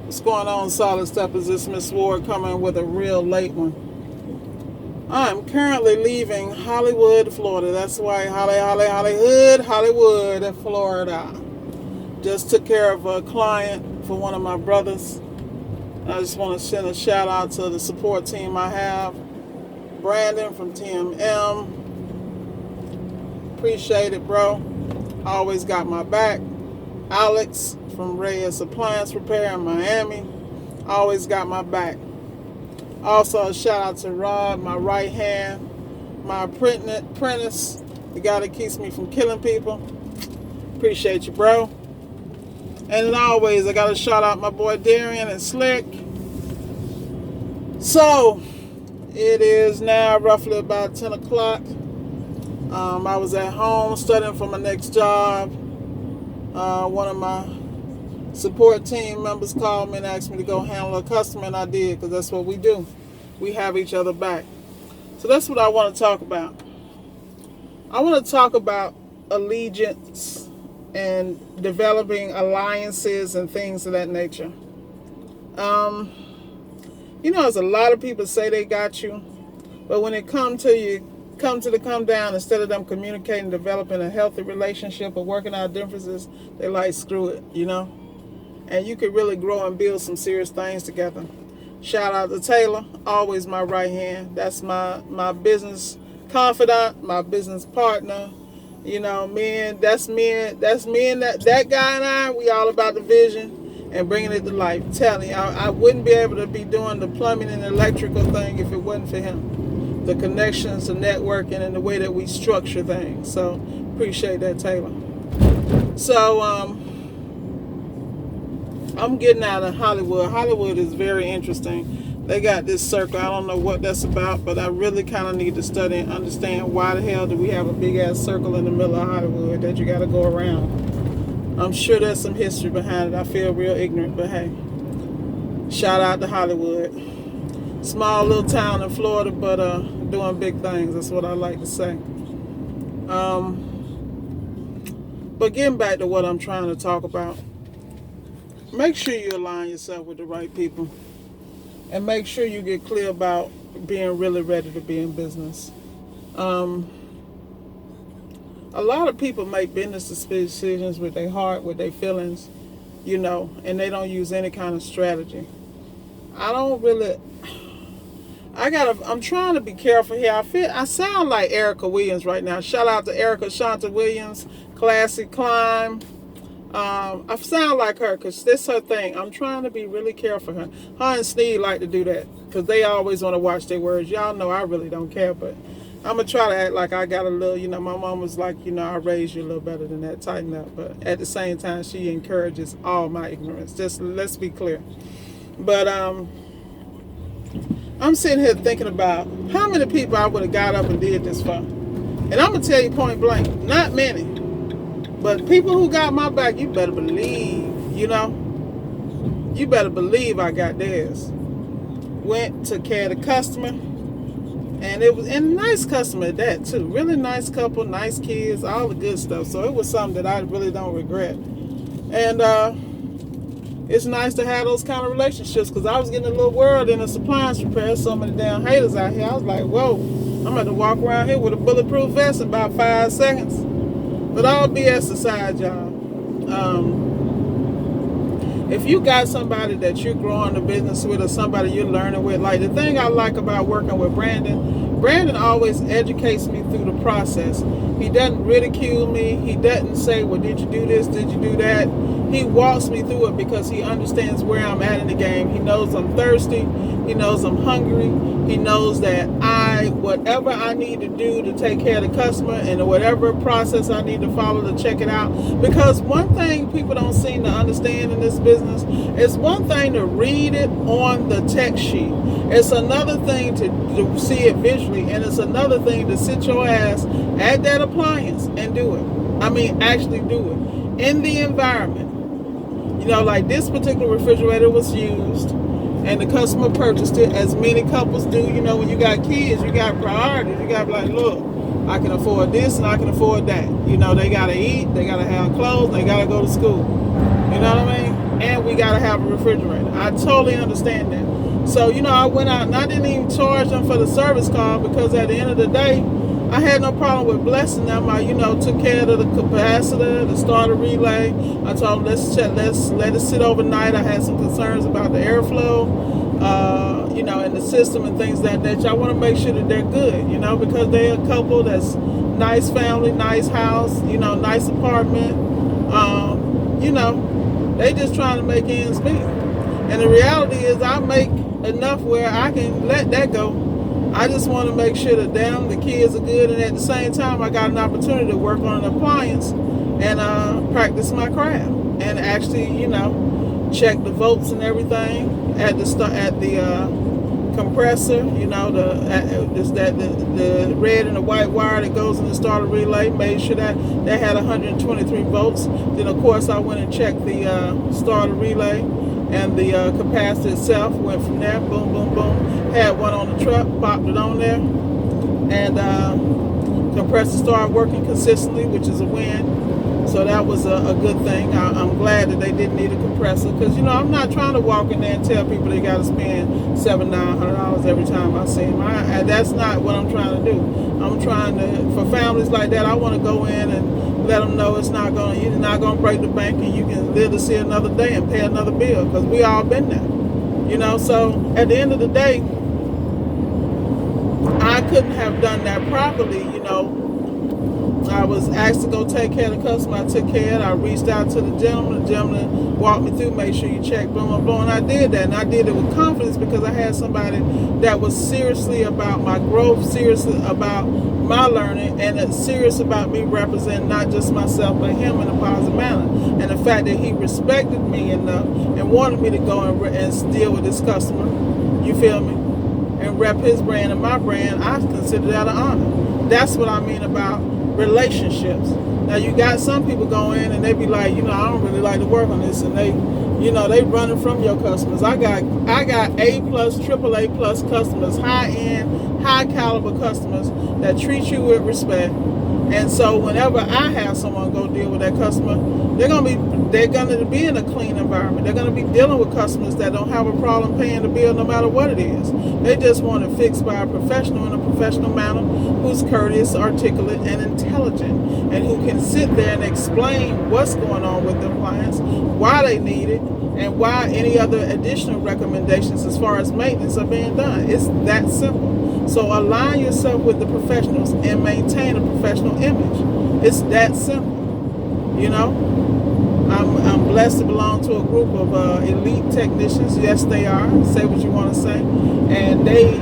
What's going on, Solid Steppers? This Miss Ward coming with a real late one. I'm currently leaving Hollywood, Florida. That's why Hollywood, Florida. Just took care of a client for one of my brothers. I just want to send a shout out to the support team I have. Brandon from TMM. Appreciate it, bro. Always got my back. Alex from Reyes Appliance Repair in Miami. Always got my back. Also, a shout out to Rod, my right hand, my apprentice, the guy that keeps me from killing people. Appreciate you, bro. And as always, I got to shout out my boy Darian and Slick. So, it is now roughly about 10 o'clock. I was at home studying for my next job. One of my support team members called me and asked me to go handle a customer, and I did, because that's what we do. We have each other back. So that's what I want to talk about. I want to talk about allegiance and developing alliances and things of that nature. There's a lot of people say they got you, but when it come down, instead of them communicating, developing a healthy relationship or working out differences, they like, screw it, And you could really grow and build some serious things together. Shout out to Taylor, always my right hand. That's my business confidant, my business partner. That's me and that guy and I, we all about the vision and bringing it to life. Telling you, I wouldn't be able to be doing the plumbing and electrical thing if it wasn't for him. The connections, the networking, and the way that we structure things. So, appreciate that, Taylor. So, I'm getting out of Hollywood. Hollywood is very interesting. They got this circle. I don't know what that's about, but I really kind of need to study and understand why the hell do we have a big-ass circle in the middle of Hollywood that you got to go around. I'm sure there's some history behind it. I feel real ignorant, but hey, shout out to Hollywood. Small little town in Florida, but doing big things. That's what I like to say. But getting back to what I'm trying to talk about, make sure you align yourself with the right people, and make sure you get clear about being really ready to be in business. A lot of people make business decisions with their heart, with their feelings, and they don't use any kind of strategy. I'm trying to be careful here. I sound like Erica Williams right now. Shout out to Erica Shanta Williams, Classic Climb. I sound like her because this her thing. I'm trying to be really careful. Her and Sneed like to do that because they always want to watch their words. Y'all know I really don't care, but I'm going to try to act like I got a little, my mom was like, I raised you a little better than that. Tighten up. But at the same time, she encourages all my ignorance. Just let's be clear. But I'm sitting here thinking about how many people I would have got up and did this for. And I'm going to tell you point blank, not many. But people who got my back, you better believe, you better believe I got theirs. Went, took care of the customer. And it was a nice customer at that too. Really nice couple, nice kids, all the good stuff. So it was something that I really don't regret. And it's nice to have those kind of relationships because I was getting a little worried in a appliance repair. So many damn haters out here. I was like, whoa, I'm going to walk around here with a bulletproof vest in about 5 seconds. But all BS aside, y'all. If you got somebody that you're growing the business with or somebody you're learning with, like the thing I like about working with Brandon always educates me through the process. He doesn't ridicule me. He doesn't say, well, did you do this? Did you do that? He walks me through it because he understands where I'm at in the game. He knows I'm thirsty. He knows I'm hungry. He knows that whatever I need to do to take care of the customer and whatever process I need to follow to check it out. Because one thing people don't seem to understand in this business is one thing to read it on the text sheet. It's another thing to see it visually, and it's another thing to sit your ass at that appliance and do it. I mean, actually do it in the environment. Like this particular refrigerator was used and the customer purchased it, as many couples do. When you got kids, you got priorities. You got to be like, look, I can afford this and I can afford that. They got to eat, they got to have clothes, they got to go to school. You know what I mean? and we got to have a refrigerator. I totally understand that. So, I went out and I didn't even charge them for the service call, because at the end of the day, I had no problem with blessing them. I, took care of the capacitor, the starter relay. I told them, let's let it sit overnight. I had some concerns about the airflow, in the system and things like that. I want to make sure that they're good, because they're a couple that's nice family, nice house, nice apartment. They just trying to make ends meet. And the reality is I make enough where I can let that go. I just want to make sure that the kids are good, and at the same time I got an opportunity to work on an appliance and practice my craft and actually, check the volts and everything at the compressor, the red and the white wire that goes in the starter relay, made sure that had 123 volts. Then of course I went and checked the starter relay and the capacitor itself. Went from there, boom, boom, boom. Had one on the truck, popped it on there, and compressor started working consistently, which is a win. So that was a good thing. I'm glad that they didn't need a compressor, because I'm not trying to walk in there and tell people they got to spend $700-900 every time I see them. That's not what I'm trying to do. I'm trying to, for families like that, I want to go in and let them know you're not going to break the bank, and you can live to see another day and pay another bill, because we all been there. So at the end of the day, I couldn't have done that properly. I was asked to go take care of the customer. I took care of it. I reached out to the gentleman. The gentleman walked me through, make sure you check, boom, boom, boom. And I did that. And I did it with confidence, because I had somebody that was seriously about my growth, seriously about my learning, and serious about me representing not just myself, but him in a positive manner. And the fact that he respected me enough and wanted me to go and deal with this customer, you feel me, and rep his brand and my brand, I consider that an honor. That's what I mean about relationships. Now you got some people go in and they be like, I don't really like to work on this, and they running from your customers. I got A+, AAA+ customers, high end, high caliber customers that treat you with respect. And so whenever I have someone go deal with that customer, they're gonna be in a clean environment. They're gonna be dealing with customers that don't have a problem paying the bill no matter what it is. They just want it fixed by a professional in a professional manner, who's courteous, articulate, and intelligent, and who can sit there and explain what's going on with their clients, why they need it, and why any other additional recommendations as far as maintenance are being done. It's that simple. So align yourself with the professionals and maintain a professional image. It's that simple. I'm blessed to belong to a group of elite technicians. Yes, they are. Say what you want to say. And they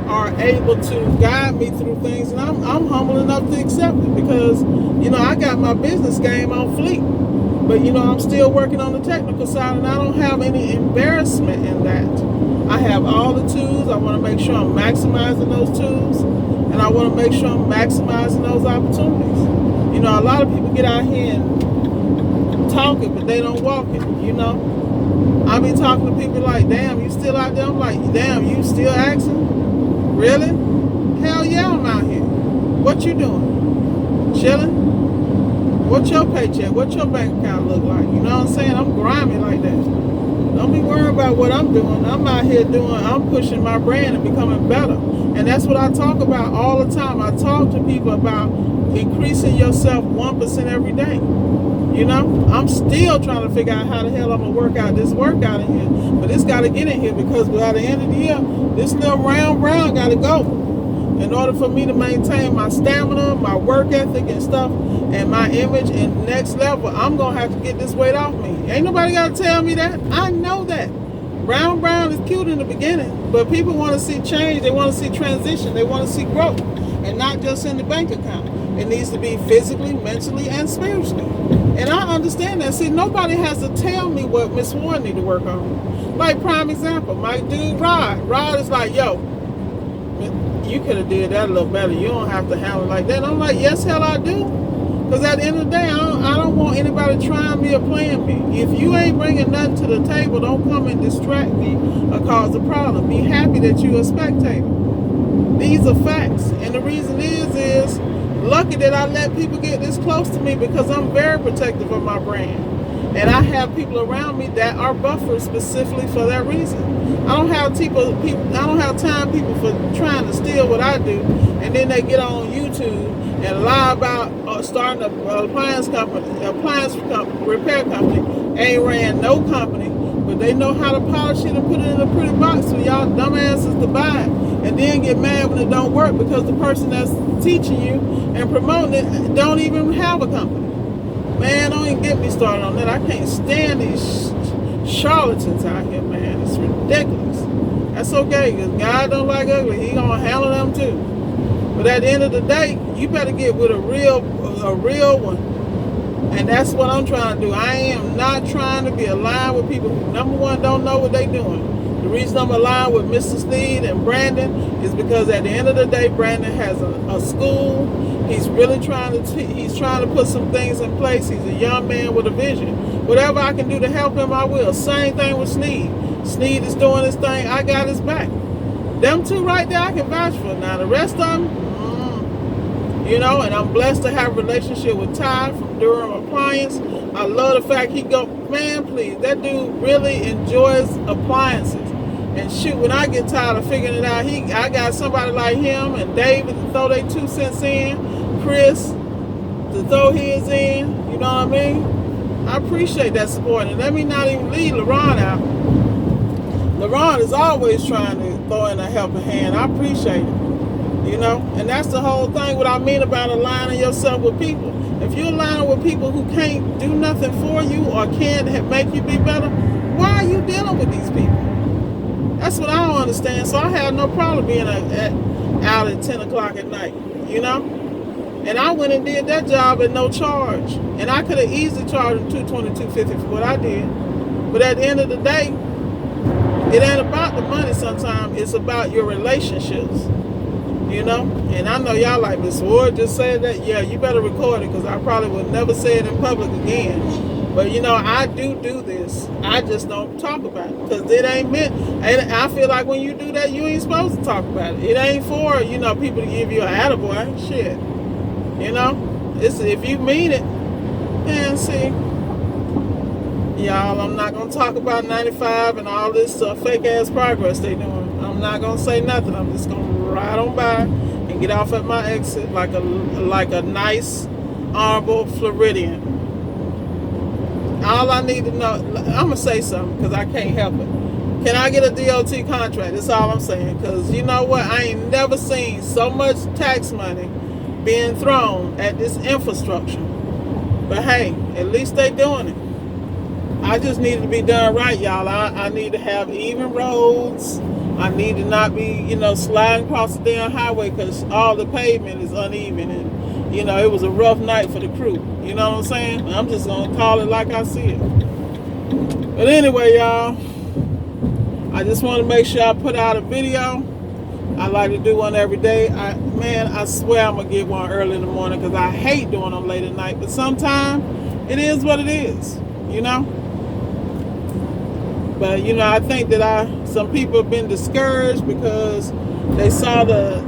are able to guide me through things, and I'm humble enough to accept it, because I got my business game on fleek, but I'm still working on the technical side, and I don't have any embarrassment in that. I have all the tools. I want to make sure I'm maximizing those tools, and I want to make sure I'm maximizing those opportunities. A lot of people get out here and talk it, but they don't walk it. I be talking to people like, damn, you still out there? I'm like, damn, you still asking? Really? Hell yeah, I'm out here. What you doing? Chilling? What's your paycheck? What's your bank account look like? You know what I'm saying? I'm grimy like that. Don't be worried about what I'm doing. I'm out here I'm pushing my brand and becoming better. And that's what I talk about all the time. I talk to people about increasing yourself 1% every day. I'm still trying to figure out how the hell I'm going to work out this workout in here. But it's got to get in here, because by the end of the year, this little round brown got to go. In order for me to maintain my stamina, my work ethic and stuff, and my image and next level, I'm going to have to get this weight off me. Ain't nobody got to tell me that. I know that. Brown is cute in the beginning, but people want to see change. They want to see transition. They want to see growth, and not just in the bank account. It needs to be physically, mentally, and spiritually. And I understand that. See, nobody has to tell me what Miss Warren need to work on. Like, prime example, my dude Rod. Rod is like, yo, you could have did that a little better. You don't have to handle it like that. And I'm like, yes, hell I do. Because at the end of the day, I don't want anybody trying me or playing me. If you ain't bringing nothing to the table, don't come and distract me or cause a problem. Be happy that you're a spectator. These are facts. And the reason is lucky that I let people get this close to me, because I'm very protective of my brand. And I have people around me that are buffers specifically for that reason. I don't have I don't have time people for trying to steal what I do, and then they get on YouTube and lie about starting an appliance repair company. Ain't ran no company, but they know how to polish it and put it in a pretty box for y'all dumbasses to buy it, and then get mad when it don't work because the person that's teaching you and promoting it don't even have a company. Man, don't even get me started on that. I can't stand these charlatans out here, man. It's ridiculous. That's okay, because God don't like ugly. He gonna handle them too. But at the end of the day, you better get with a real one. And that's what I'm trying to do. I am not trying to be aligned with people who, number one, don't know what they're doing. The reason I'm aligned with Mr. Steed and Brandon is because at the end of the day, Brandon has a school. He's really trying to put some things in place. He's a young man with a vision. Whatever I can do to help him, I will. Same thing with Sneed. Sneed is doing his thing. I got his back. Them two right there, I can vouch for. Now the rest of them, and I'm blessed to have a relationship with Ty from Durham Appliance. I love the fact he go, man, please, that dude really enjoys appliances. And shoot, when I get tired of figuring it out, I got somebody like him and David to throw their 2 cents in, Chris to throw his in, you know what I mean? I appreciate that support. And let me not even leave LaRon out. LaRon is always trying to throw in a helping hand. I appreciate it. And that's the whole thing, what I mean about aligning yourself with people. If you're aligning with people who can't do nothing for you or can't make you be better, why are you dealing with these people? That's what I don't understand. So I have no problem being out at 10 o'clock at night, And I went and did that job at no charge. And I could have easily charged them $220, $250 for what I did. But at the end of the day, it ain't about the money sometimes. It's about your relationships. And I know y'all like, Miss Ward just said that. Yeah, you better record it because I probably would never say it in public again. But I do this. I just don't talk about it because it ain't meant. And I feel like when you do that, you ain't supposed to talk about it. It ain't for people to give you an attaboy. Shit. It's if you mean it. And see, y'all, I'm not gonna talk about 95 and all this fake ass progress they doing. I'm not gonna say nothing. I'm just gonna ride on by and get off at my exit like a nice, honorable Floridian. All I need to know, I'm gonna say something because I can't help it. Can I get a DOT contract? That's all I'm saying. Because you know what? I ain't never seen so much tax money being thrown at this infrastructure. But hey, at least they doing it. I just need it to be done right, y'all. I need to have even roads. I need to not be, sliding across the damn highway because all the pavement is uneven. And, it was a rough night for the crew. You know what I'm saying? I'm just going to call it like I see it. But anyway, y'all, I just want to make sure I put out a video. I like to do one every day. I swear I'm going to get one early in the morning because I hate doing them late at night. But sometimes it is what it is, But, I think that some people have been discouraged because they saw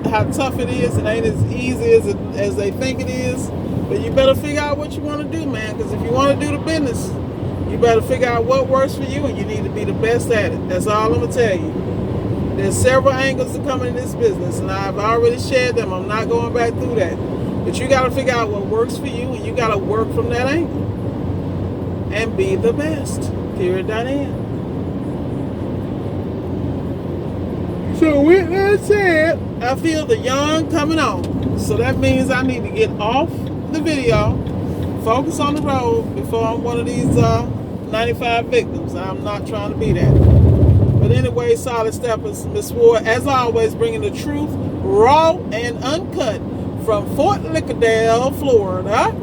how tough it is and ain't as easy as they think it is. But you better figure out what you want to do, man. Because if you want to do the business, you better figure out what works for you and you need to be the best at it. That's all I'm going to tell you. There's several angles to come in this business and I've already shared them. I'm not going back through that. But you got to figure out what works for you and you got to work from that angle. And be the best. Period. End. So with that said, I feel the young coming on. So that means I need to get off the video, focus on the road before I'm one of these 95 victims. I'm not trying to be that. But anyway, Solid Steppers, Miss Ward, as always, bringing the truth raw and uncut from Fort Lauderdale, Florida.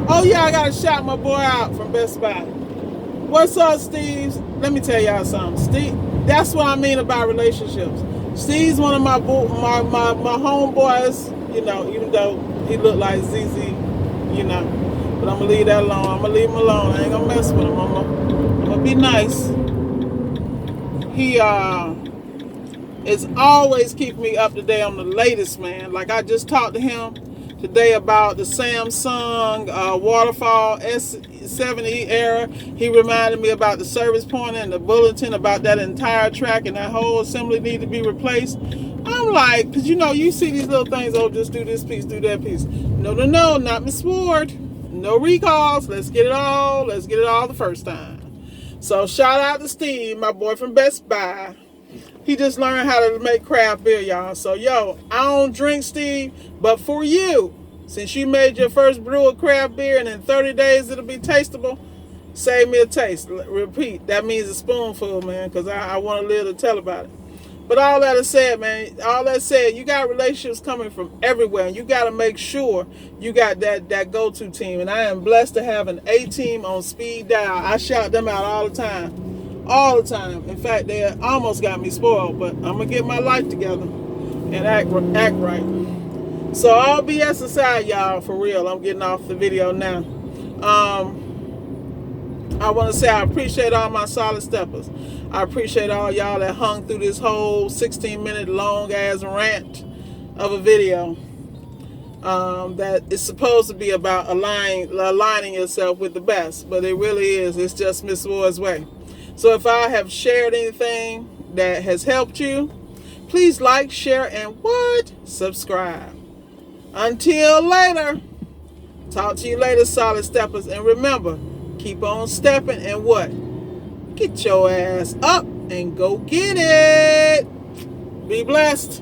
Oh yeah, I gotta shout my boy out from Best Buy. What's up, Steve? Let me tell y'all something. Steve, that's what I mean about relationships. Steve's one of my homeboys, even though he look like ZZ, but I'm gonna leave that alone. I'm gonna leave him alone. I ain't gonna mess with him. I'm gonna be nice. He is always keeping me up to date on the latest, man. Like I just talked to him today about the Samsung waterfall S70 era. He reminded me about the service pointer and the bulletin about that entire track and that whole assembly need to be replaced. I'm like, because you see these little things, oh, just do this piece, do that piece. No, not Miss Ward. No recalls. Let's get it all the first time. So shout out to Steve, my boy from Best Buy. He just learned how to make craft beer, y'all. So, I don't drink, Steve, but for you, since you made your first brew of craft beer and in 30 days it'll be tasteable, save me a taste. Repeat, that means a spoonful, man, because I want to live to tell about it. But all that said, you got relationships coming from everywhere, and you got to make sure you got that go-to team. And I am blessed to have an A team on speed dial. I shout them out all the time. All the time. In fact, they almost got me spoiled, but I'm going to get my life together and act right. So all BS aside, y'all, for real, I'm getting off the video now. I want to say I appreciate all my solid steppers. I appreciate all y'all that hung through this whole 16-minute long-ass rant of a video that is supposed to be about aligning yourself with the best, but it really is. It's just Miss Ward's way. So if I have shared anything that has helped you, please like, share, and subscribe. Until later, talk to you later, solid steppers, and remember, keep on stepping and get your ass up and go get it. Be blessed.